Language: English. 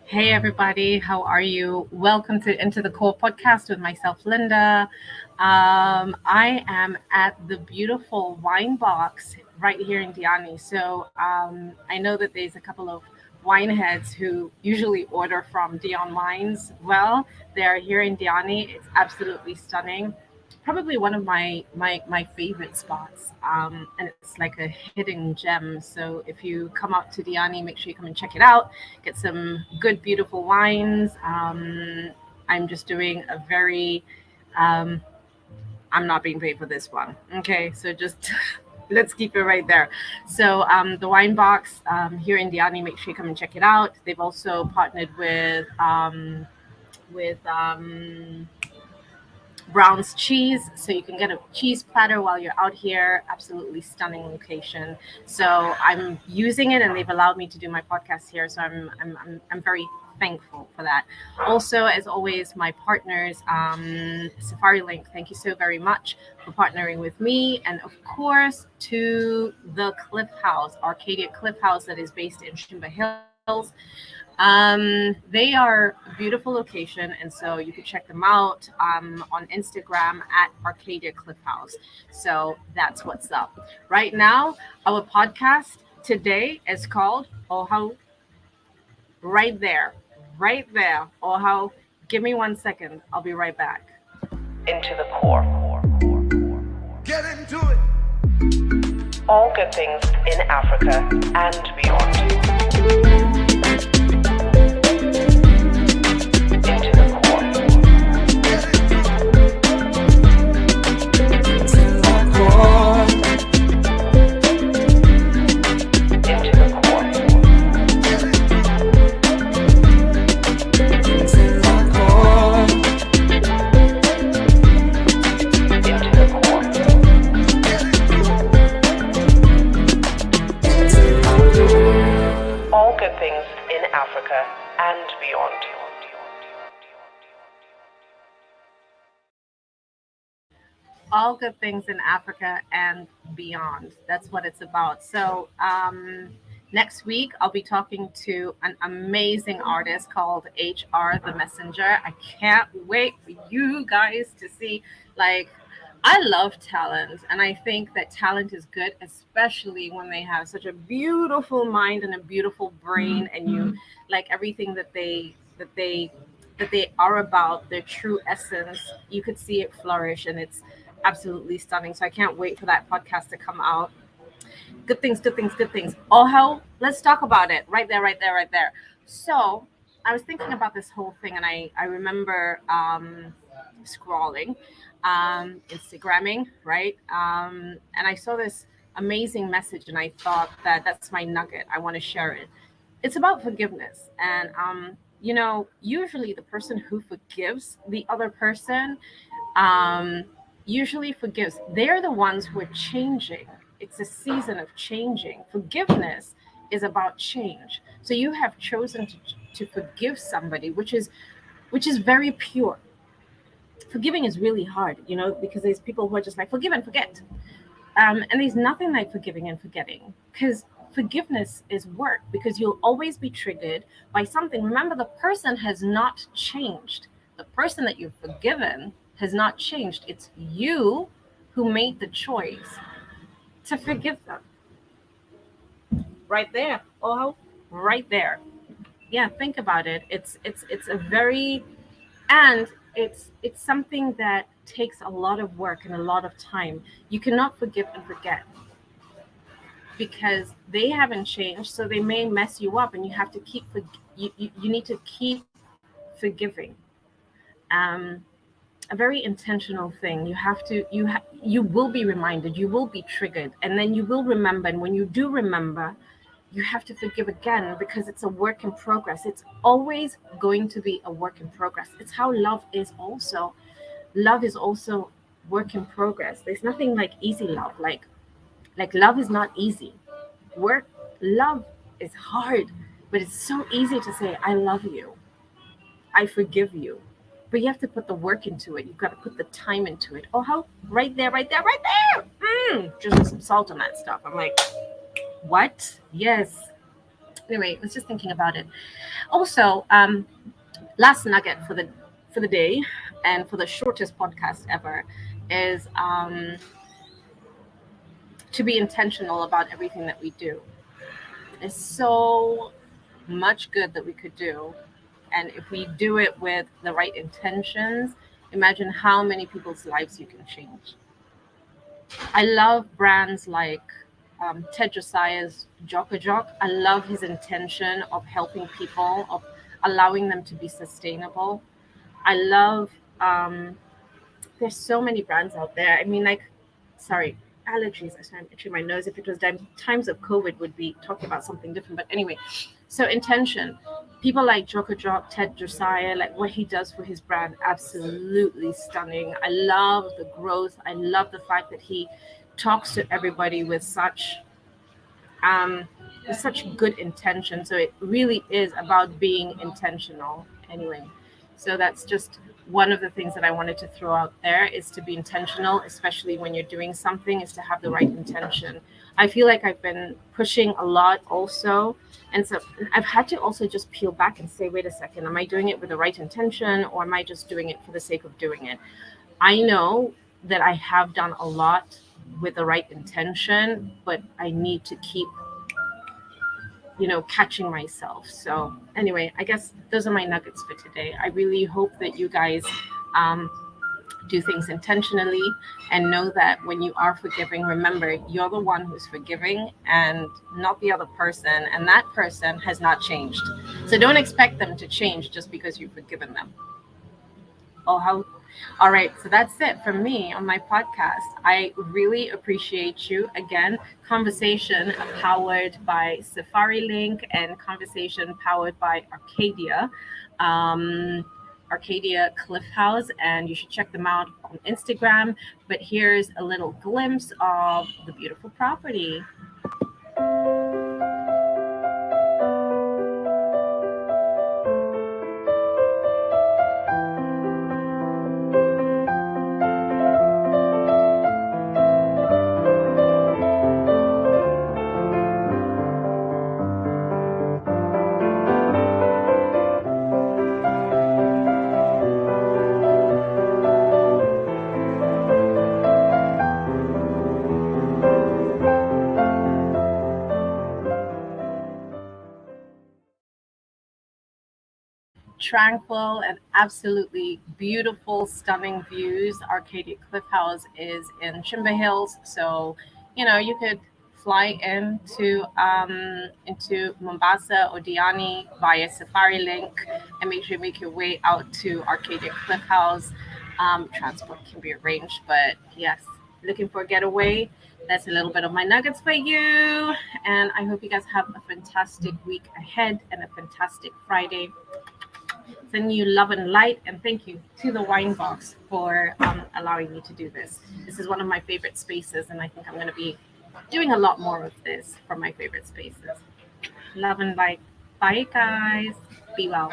Hey everybody, how are you? Welcome to Into the Core podcast with myself, Linda. I am at the beautiful wine box right here in Diani. So I know that there's a couple of wine heads who usually order from Dion Wines. Well, they're here in Diani. It's absolutely stunning. Probably one of my favorite spots, and it's like a hidden gem. So if you come out to Diani, make sure you come and check it out, get some good, beautiful wines. I'm just doing a very, um, I'm not being paid for this one. Okay, so just let's keep it right there. So the Wine Box here in Diani, make sure you come and check it out. They've also partnered with Brown's Cheese, so you can get a cheese platter while you're out here. Absolutely stunning location. So I'm using it, and they've allowed me to do my podcast here. So I'm very thankful for that. Also, as always, my partners, Safari Link. Thank you so very much for partnering with me, and of course to the Cliff House, Arcadia Cliff House, that is based in Shimba Hills. They are a beautiful location, and so you can check them out on Instagram at Arcadia Cliff House. So that's what's up. Right now, our podcast today is called Oho. Right there, right there. Oho. Give me 1 second. I'll be right back. Into the core. Get into it. All good things in Africa and beyond. Into the core. Into the core. Into the core. All good things in Africa and beyond. All good things in Africa and beyond. That's what it's about. So next week, I'll be talking to an amazing artist called HR the Messenger. I can't wait for you guys to see. Like, I love talent, and I think that talent is good, especially when they have such a beautiful mind and a beautiful brain, and you like everything that they are about, their true essence. You could see it flourish, and it's absolutely stunning. So I can't wait for that podcast to come out. Good things, good things, good things. Oh, how? Let's talk about it. Right there, right there, right there. So I was thinking about this whole thing, and I remember scrolling, Instagramming, right? And I saw this amazing message, and I thought that that's my nugget. I want to share it. It's about forgiveness, and usually the person who forgives the other person um, usually forgives. They're the ones who are changing. It's a season of changing. Forgiveness is about change. So you have chosen to forgive somebody, which is very pure. Forgiving is really hard, because there's people who are just like forgive and forget. And there's nothing like forgiving and forgetting, because forgiveness is work, because you'll always be triggered by something. Remember, the person has not changed. The person that you've forgiven has not changed. It's you who made the choice to forgive them. Right there. Oh, right there. Yeah, think about it. It's a very, and it's something that takes a lot of work and a lot of time. You cannot forgive and forget, because they haven't changed, so they may mess you up, and you have to you need to keep forgiving. um a very intentional thing. You have to you will be reminded, you will be triggered, and then you will remember. And when you do remember, you have to forgive again, because it's a work in progress. It's always going to be a work in progress. It's how love is also. Love is also work in progress. There's nothing like easy love. Like love is not easy. Work Love is hard, but it's so easy to say I love you, I forgive you. But you have to put the work into it. You've got to put the time into it. Oh, how? Right there, right there, right there. Just some salt on that stuff. I'm like, what? Yes. Anyway, I was just thinking about it. Also, last nugget for the day and for the shortest podcast ever is to be intentional about everything that we do. There's so much good that we could do, and if we do it with the right intentions, imagine how many people's lives you can change. I love brands like Ted Josiah's Jock. I love his intention of helping people, of allowing them to be sustainable. I love, there's so many brands out there. I mean, like, sorry, allergies. I'm itching my nose. If it was times of COVID, would be talking about something different. But anyway, so intention. People like Jock, Ted Josiah, like what he does for his brand, absolutely stunning. I love the growth. I love the fact that he talks to everybody with such good intention. So it really is about being intentional. Anyway, so that's just one of the things that I wanted to throw out there, is to be intentional, especially when you're doing something, is to have the right intention. I feel like I've been pushing a lot also. And so I've had to also just peel back and say, wait a second, am I doing it with the right intention, or am I just doing it for the sake of doing it? I know that I have done a lot with the right intention, but I need to keep catching myself. So anyway, I guess those are my nuggets for today. I really hope that you guys do things intentionally, and know that when you are forgiving, remember, you're the one who's forgiving and not the other person, and that person has not changed. So don't expect them to change just because you've forgiven them. All right, so that's it from me on my podcast. I really appreciate you. Again, conversation powered by Safari Link and conversation powered by Arcadia. Arcadia Cliff House, and you should check them out on Instagram. But here's a little glimpse of the beautiful property. Tranquil and absolutely beautiful, stunning views. Arcadia Cliff House is in Chimba Hills, so you could fly into Mombasa or Diani via Safari Link, and make sure you make your way out to Arcadia Cliff House. Transport can be arranged, but yes, looking for a getaway. That's a little bit of my nuggets for you, and I hope you guys have a fantastic week ahead and a fantastic Friday. Sending you love and light, and thank you to the Wine Box for allowing me to do this. This is one of my favorite spaces, and I think I'm going to be doing a lot more of this from my favorite spaces. Love and light. Bye, guys. Be well.